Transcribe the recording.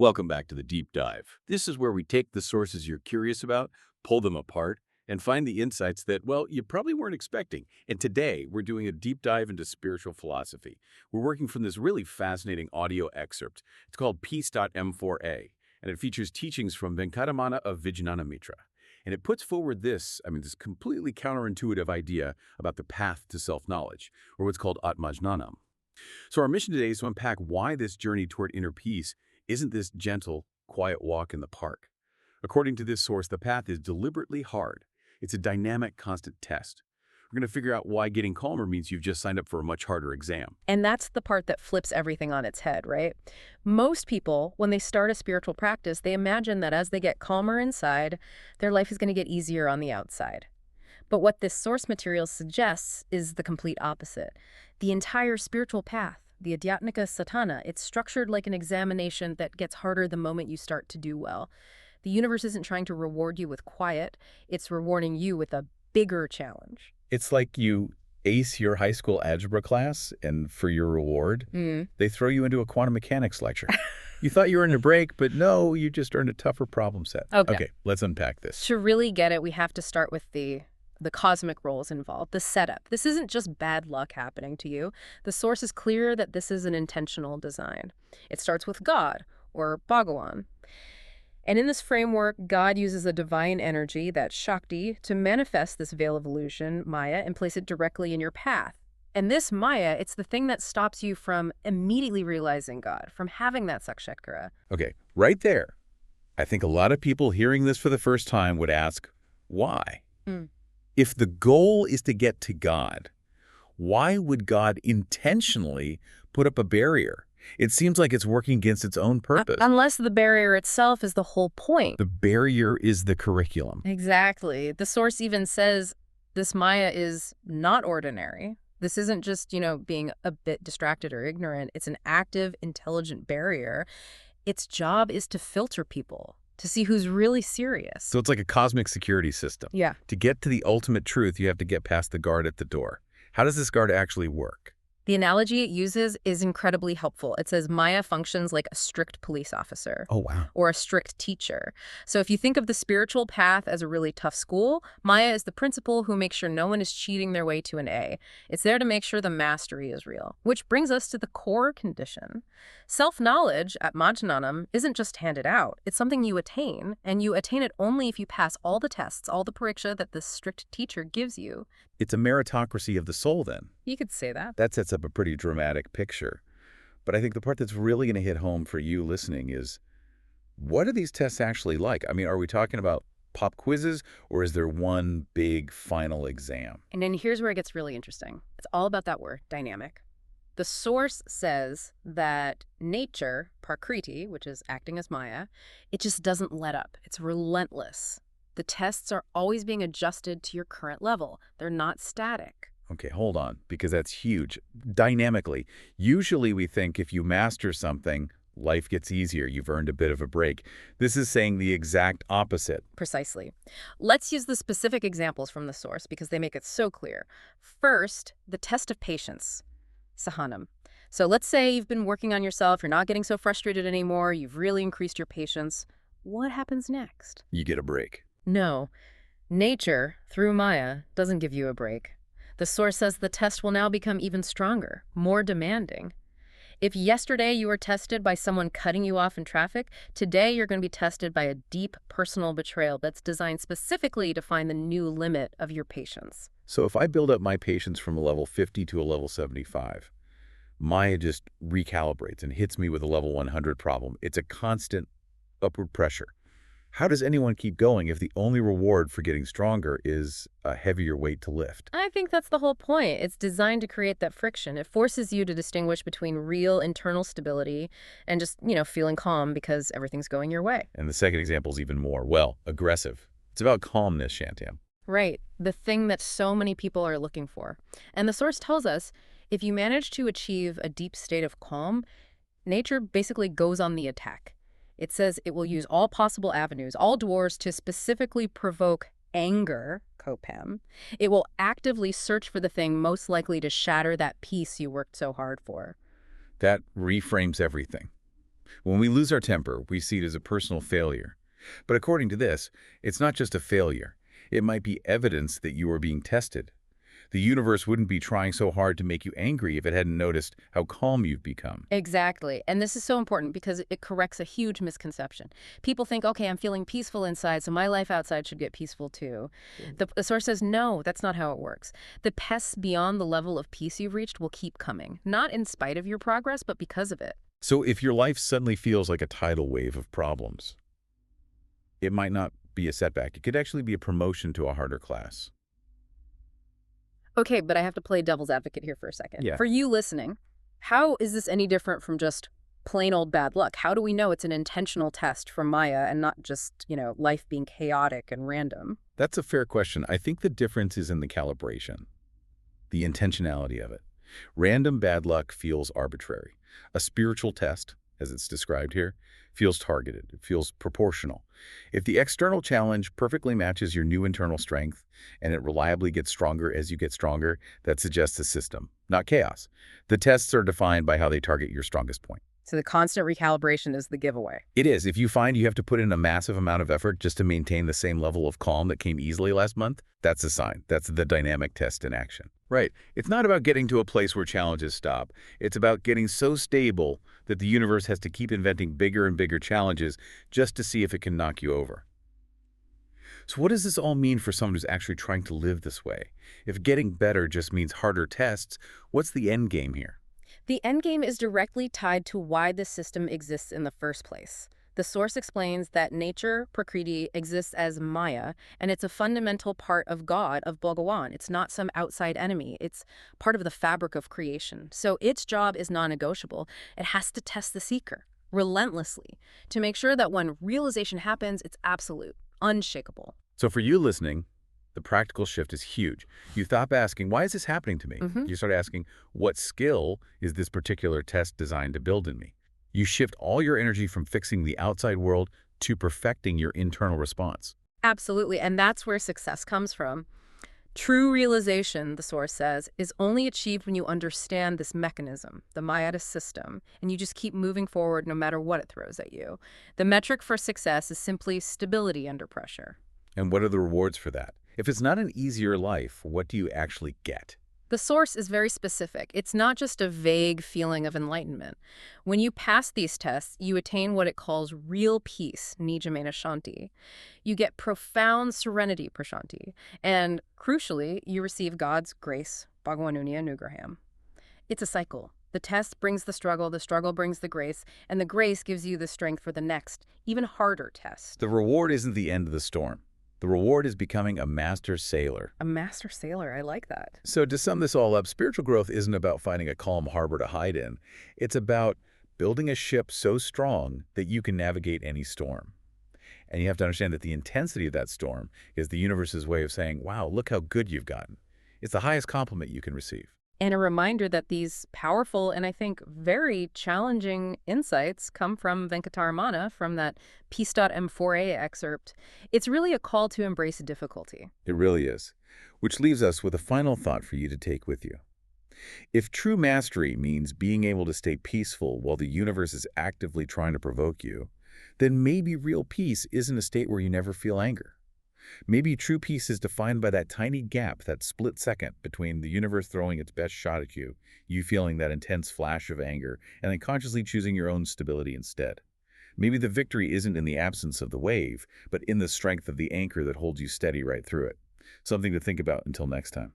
Welcome back to the Deep Dive. This is where we take the sources you're curious about, pull them apart, and find the insights that, well, you probably weren't expecting. And today, we're doing a deep dive into spiritual philosophy. We're working from this really fascinating audio excerpt. It's called Peace.M4A, and it features teachings from Venkataramana of Vijnana Mitra. And it puts forward this completely counterintuitive idea about the path to self-knowledge, or what's called ātma-jñāna. So our mission today is to unpack why this journey toward inner peace isn't this gentle, quiet walk in the park. According to this source, the path is deliberately hard. It's a dynamic, constant test. We're going to figure out why getting calmer means you've just signed up for a much harder exam. And that's the part that flips everything on its head, right? Most people, when they start a spiritual practice, they imagine that as they get calmer inside, their life is going to get easier on the outside. But what this source material suggests is the complete opposite. The entire spiritual path, the Adhyatmika sadhana, it's structured like an examination that gets harder the moment you start to do well. The universe isn't trying to reward you with quiet, it's rewarding you with a bigger challenge. It's like you ace your high school algebra class, and for your reward, they throw you into a quantum mechanics lecture. You thought you earned a break, but no, you just earned a tougher problem set. Okay, let's unpack this. To really get it, we have to start with the cosmic roles involved, the setup. This isn't just bad luck happening to you. The source is clear that this is an intentional design. It starts with God, or Bhagawan. And in this framework, God uses a divine energy, that Shakti, to manifest this veil of illusion, Maya, and place it directly in your path. And this Maya, it's the thing that stops you from immediately realizing God, from having that Sakshatkara. Okay, right there. I think a lot of people hearing this for the first time would ask, why? If the goal is to get to God, why would God intentionally put up a barrier? It seems like it's working against its own purpose. Unless the barrier itself is the whole point. The barrier is the curriculum. Exactly. The source even says this Maya is not ordinary. This isn't just, being a bit distracted or ignorant. It's an active, intelligent barrier. Its job is to filter people, to see who's really serious. So it's like a cosmic security system. Yeah. To get to the ultimate truth, you have to get past the guard at the door. How does this guard actually work? The analogy it uses is incredibly helpful. It says Maya functions like a strict police officer. Oh, wow. Or a strict teacher. So if you think of the spiritual path as a really tough school, Maya is the principal who makes sure no one is cheating their way to an A. It's there to make sure the mastery is real. Which brings us to the core condition. Self-knowledge, ātma-jñānam, isn't just handed out. It's something you attain, and you attain it only if you pass all the tests, all the pariksha that the strict teacher gives you. It's a meritocracy of the soul, then. You could say that. That sets up a pretty dramatic picture. But I think the part that's really going to hit home for you listening is, what are these tests actually like? I mean, are we talking about pop quizzes, or is there one big final exam? And then here's where it gets really interesting. It's all about that word, dynamic. The source says that nature, prakriti, which is acting as Maya, it just doesn't let up. It's relentless. The tests are always being adjusted to your current level. They're not static. Okay, hold on, because that's huge. Dynamically, usually we think if you master something, life gets easier. You've earned a bit of a break. This is saying the exact opposite. Precisely. Let's use the specific examples from the source because they make it so clear. First, the test of patience, sahanam. So let's say you've been working on yourself, you're not getting so frustrated anymore, you've really increased your patience. What happens next? You get a break. No. Nature, through Maya, doesn't give you a break. The source says the test will now become even stronger, more demanding. If yesterday you were tested by someone cutting you off in traffic, today you're going to be tested by a deep personal betrayal that's designed specifically to find the new limit of your patience. So if I build up my patience from a level 50 to a level 75, Maya just recalibrates and hits me with a level 100 problem. It's a constant upward pressure. How does anyone keep going if the only reward for getting stronger is a heavier weight to lift? I think that's the whole point. It's designed to create that friction. It forces you to distinguish between real internal stability and just, feeling calm because everything's going your way. And the second example is even more, aggressive. It's about calmness, Shantam. Right. The thing that so many people are looking for. And the source tells us, if you manage to achieve a deep state of calm, nature basically goes on the attack. It says it will use all possible avenues, all doors, to specifically provoke anger, kopem. It will actively search for the thing most likely to shatter that peace you worked so hard for. That reframes everything. When we lose our temper, we see it as a personal failure. But according to this, it's not just a failure. It might be evidence that you are being tested. The universe wouldn't be trying so hard to make you angry if it hadn't noticed how calm you've become. Exactly. And this is so important because it corrects a huge misconception. People think, okay, I'm feeling peaceful inside, so my life outside should get peaceful too. The source says, no, that's not how it works. The pests beyond the level of peace you've reached will keep coming, not in spite of your progress, but because of it. So if your life suddenly feels like a tidal wave of problems, it might not be a setback. It could actually be a promotion to a harder class. Okay, but I have to play devil's advocate here for a second. Yeah. For you listening, how is this any different from just plain old bad luck? How do we know it's an intentional test from Maya and not just, life being chaotic and random? That's a fair question. I think the difference is in the calibration, the intentionality of it. Random bad luck feels arbitrary. A spiritual test, as it's described here, feels targeted. It feels proportional. If the external challenge perfectly matches your new internal strength and it reliably gets stronger as you get stronger, that suggests a system, not chaos. The tests are defined by how they target your strongest point. So the constant recalibration is the giveaway. It is. If you find you have to put in a massive amount of effort just to maintain the same level of calm that came easily last month, that's a sign. That's the dynamic test in action. Right. It's not about getting to a place where challenges stop. It's about getting so stable that the universe has to keep inventing bigger and bigger challenges just to see if it can knock you over. So what does this all mean for someone who's actually trying to live this way? If getting better just means harder tests, what's the end game here? The end game is directly tied to why the system exists in the first place. The source explains that nature, Prakriti, exists as Maya, and it's a fundamental part of God, of Bhagawan. It's not some outside enemy. It's part of the fabric of creation. So its job is non-negotiable. It has to test the seeker relentlessly to make sure that when realization happens, it's absolute, unshakable. So for you listening, the practical shift is huge. You stop asking, why is this happening to me? You start asking, what skill is this particular test designed to build in me? You shift all your energy from fixing the outside world to perfecting your internal response. Absolutely, and that's where success comes from. True realization, the source says, is only achieved when you understand this mechanism, the Maya system, and you just keep moving forward no matter what it throws at you. The metric for success is simply stability under pressure. And what are the rewards for that? If it's not an easier life, what do you actually get? The source is very specific. It's not just a vague feeling of enlightenment. When you pass these tests, you attain what it calls real peace, śānti. You get profound serenity, prashanti. And crucially, you receive God's grace, Bhagawanunya Anugraham. It's a cycle. The test brings the struggle brings the grace, and the grace gives you the strength for the next, even harder test. The reward isn't the end of the storm. The reward is becoming a master sailor. A master sailor, I like that. So to sum this all up, spiritual growth isn't about finding a calm harbor to hide in. It's about building a ship so strong that you can navigate any storm. And you have to understand that the intensity of that storm is the universe's way of saying, wow, look how good you've gotten. It's the highest compliment you can receive. And a reminder that these powerful and I think very challenging insights come from Venkataramana, from that Peace.M4A excerpt. It's really a call to embrace difficulty. It really is. Which leaves us with a final thought for you to take with you. If true mastery means being able to stay peaceful while the universe is actively trying to provoke you, then maybe real peace isn't a state where you never feel anger. Maybe true peace is defined by that tiny gap, that split second between the universe throwing its best shot at you, you feeling that intense flash of anger, and then consciously choosing your own stability instead. Maybe the victory isn't in the absence of the wave, but in the strength of the anchor that holds you steady right through it. Something to think about until next time.